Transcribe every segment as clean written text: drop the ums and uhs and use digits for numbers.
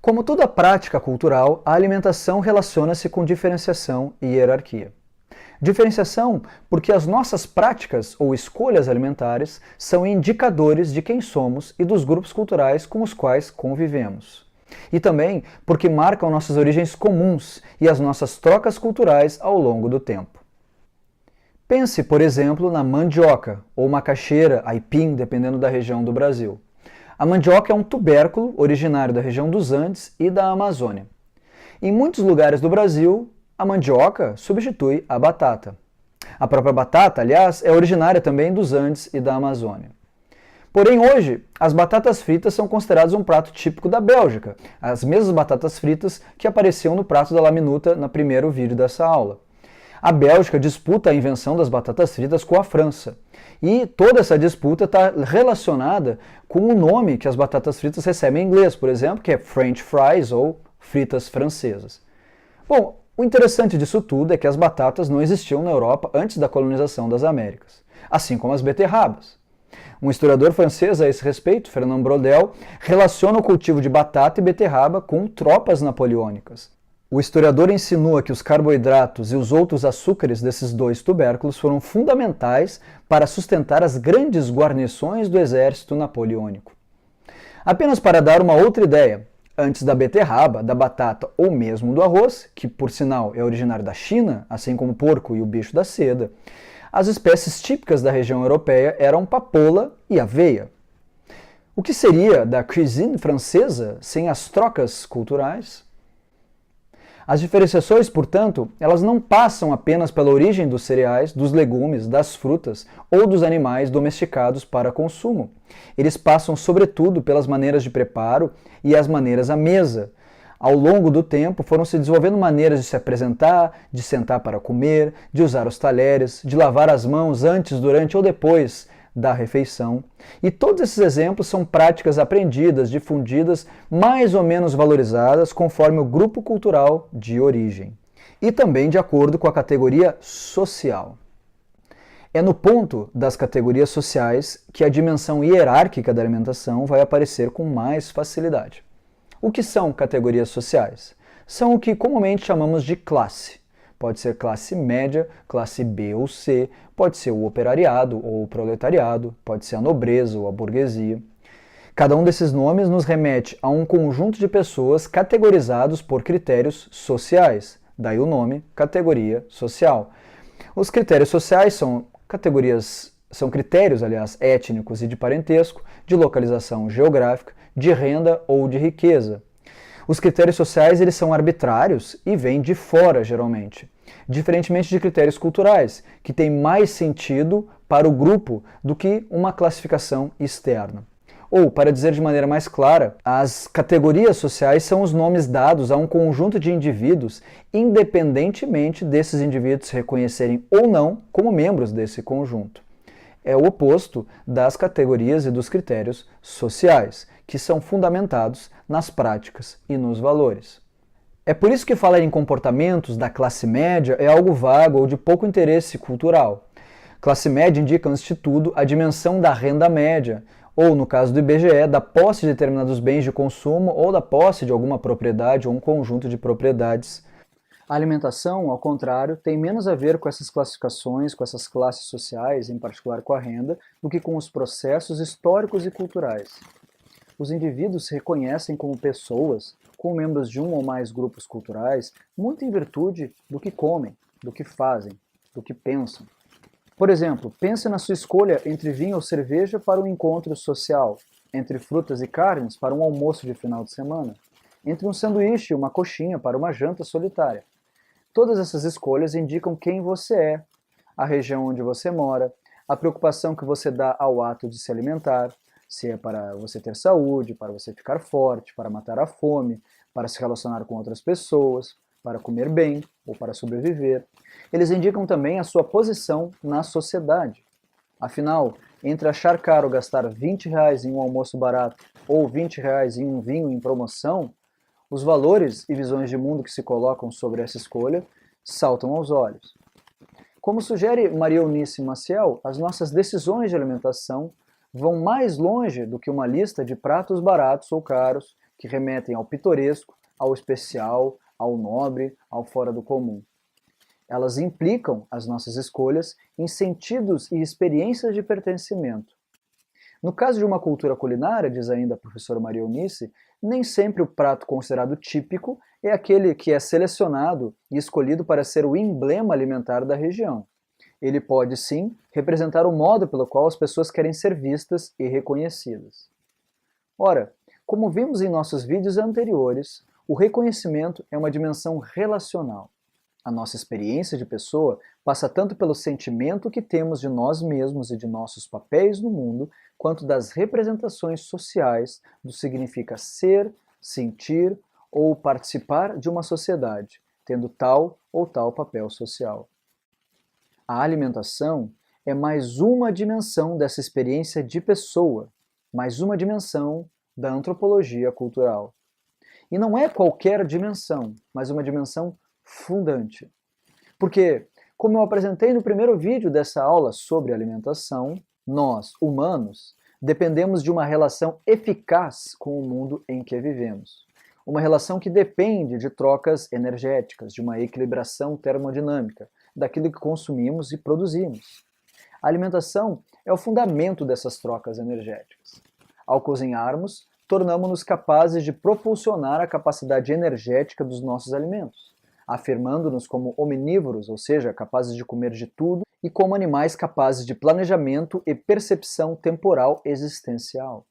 Como toda prática cultural, a alimentação relaciona-se com diferenciação e hierarquia. Diferenciação porque as nossas práticas ou escolhas alimentares são indicadores de quem somos e dos grupos culturais com os quais convivemos. E também porque marcam nossas origens comuns e as nossas trocas culturais ao longo do tempo. Pense, por exemplo, na mandioca ou macaxeira, aipim, dependendo da região do Brasil. A mandioca é um tubérculo originário da região dos Andes e da Amazônia. Em muitos lugares do Brasil, a mandioca substitui a batata. A própria batata, aliás, é originária também dos Andes e da Amazônia. Porém, hoje, as batatas fritas são consideradas um prato típico da Bélgica, as mesmas batatas fritas que apareciam no prato da laminuta no primeiro vídeo dessa aula. A Bélgica disputa a invenção das batatas fritas com a França. E toda essa disputa está relacionada com o nome que as batatas fritas recebem em inglês, por exemplo, que é French fries ou fritas francesas. Bom, o interessante disso tudo é que as batatas não existiam na Europa antes da colonização das Américas, assim como as beterrabas. Um historiador francês a esse respeito, Fernand Braudel, relaciona o cultivo de batata e beterraba com tropas napoleônicas. O historiador insinua que os carboidratos e os outros açúcares desses dois tubérculos foram fundamentais para sustentar as grandes guarnições do exército napoleônico. Apenas para dar uma outra ideia, antes da beterraba, da batata ou mesmo do arroz, que por sinal é originário da China, assim como o porco e o bicho da seda, as espécies típicas da região europeia eram papoula e aveia. O que seria da cuisine francesa sem as trocas culturais? As diferenciações, portanto, elas não passam apenas pela origem dos cereais, dos legumes, das frutas ou dos animais domesticados para consumo. Eles passam, sobretudo, pelas maneiras de preparo e as maneiras à mesa. Ao longo do tempo, foram se desenvolvendo maneiras de se apresentar, de sentar para comer, de usar os talheres, de lavar as mãos antes, durante ou depois da refeição. E todos esses exemplos são práticas aprendidas, difundidas, mais ou menos valorizadas conforme o grupo cultural de origem. E também de acordo com a categoria social. É no ponto das categorias sociais que a dimensão hierárquica da alimentação vai aparecer com mais facilidade. O que são categorias sociais? São o que comumente chamamos de classe. Pode ser classe média, classe B ou C, pode ser o operariado ou o proletariado, pode ser a nobreza ou a burguesia. Cada um desses nomes nos remete a um conjunto de pessoas categorizados por critérios sociais, daí o nome categoria social. Os critérios sociais são critérios, étnicos e de parentesco, de localização geográfica, de renda ou de riqueza. Os critérios sociais eles são arbitrários e vêm de fora, geralmente. Diferentemente de critérios culturais, que têm mais sentido para o grupo do que uma classificação externa. Ou, para dizer de maneira mais clara, as categorias sociais são os nomes dados a um conjunto de indivíduos, independentemente desses indivíduos se reconhecerem ou não como membros desse conjunto. É o oposto das categorias e dos critérios sociais, que são fundamentados nas práticas e nos valores. É por isso que falar em comportamentos da classe média é algo vago ou de pouco interesse cultural. Classe média indica, antes de tudo, a dimensão da renda média, ou, no caso do IBGE, da posse de determinados bens de consumo ou da posse de alguma propriedade ou um conjunto de propriedades. A alimentação, ao contrário, tem menos a ver com essas classificações, com essas classes sociais, em particular com a renda, do que com os processos históricos e culturais. Os indivíduos se reconhecem como pessoas, como membros de um ou mais grupos culturais, muito em virtude do que comem, do que fazem, do que pensam. Por exemplo, pense na sua escolha entre vinho ou cerveja para um encontro social, entre frutas e carnes para um almoço de final de semana, entre um sanduíche e uma coxinha para uma janta solitária. Todas essas escolhas indicam quem você é, a região onde você mora, a preocupação que você dá ao ato de se alimentar, se é para você ter saúde, para você ficar forte, para matar a fome, para se relacionar com outras pessoas, para comer bem ou para sobreviver. Eles indicam também a sua posição na sociedade. Afinal, entre achar caro gastar R$ 20 em um almoço barato ou R$ 20 em um vinho em promoção, os valores e visões de mundo que se colocam sobre essa escolha saltam aos olhos. Como sugere Maria Eunice Maciel, as nossas decisões de alimentação vão mais longe do que uma lista de pratos baratos ou caros, que remetem ao pitoresco, ao especial, ao nobre, ao fora do comum. Elas implicam as nossas escolhas em sentidos e experiências de pertencimento. No caso de uma cultura culinária, diz ainda a professora Maria Eunice, nem sempre o prato considerado típico é aquele que é selecionado e escolhido para ser o emblema alimentar da região. Ele pode, sim, representar o modo pelo qual as pessoas querem ser vistas e reconhecidas. Ora, como vimos em nossos vídeos anteriores, o reconhecimento é uma dimensão relacional. A nossa experiência de pessoa passa tanto pelo sentimento que temos de nós mesmos e de nossos papéis no mundo, quanto das representações sociais do que significa ser, sentir ou participar de uma sociedade, tendo tal ou tal papel social. A alimentação é mais uma dimensão dessa experiência de pessoa, mais uma dimensão da antropologia cultural. E não é qualquer dimensão, mas uma dimensão fundante. Porque, como eu apresentei no primeiro vídeo dessa aula sobre alimentação, nós, humanos, dependemos de uma relação eficaz com o mundo em que vivemos. Uma relação que depende de trocas energéticas, de uma equilibração termodinâmica, daquilo que consumimos e produzimos. A alimentação é o fundamento dessas trocas energéticas. Ao cozinharmos, tornamos-nos capazes de propulsionar a capacidade energética dos nossos alimentos, afirmando-nos como omnívoros, ou seja, capazes de comer de tudo, e como animais capazes de planejamento e percepção temporal existencial.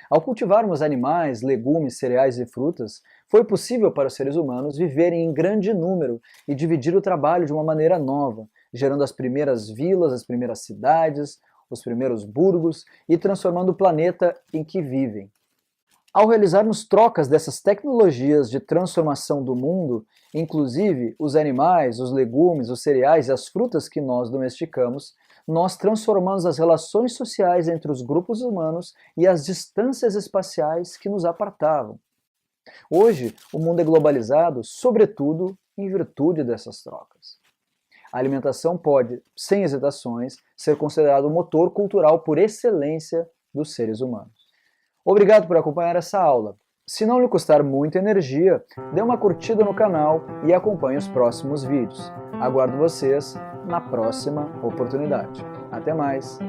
Ao cultivarmos animais, legumes, cereais e frutas, foi possível para os seres humanos viverem em grande número e dividir o trabalho de uma maneira nova, gerando as primeiras vilas, as primeiras cidades, os primeiros burgos e transformando o planeta em que vivem. Ao realizarmos trocas dessas tecnologias de transformação do mundo, inclusive os animais, os legumes, os cereais e as frutas que nós domesticamos, nós transformamos as relações sociais entre os grupos humanos e as distâncias espaciais que nos apartavam. Hoje, o mundo é globalizado, sobretudo em virtude dessas trocas. A alimentação pode, sem hesitações, ser considerado o motor cultural por excelência dos seres humanos. Obrigado por acompanhar essa aula. Se não lhe custar muita energia, dê uma curtida no canal e acompanhe os próximos vídeos. Aguardo vocês na próxima oportunidade. Até mais!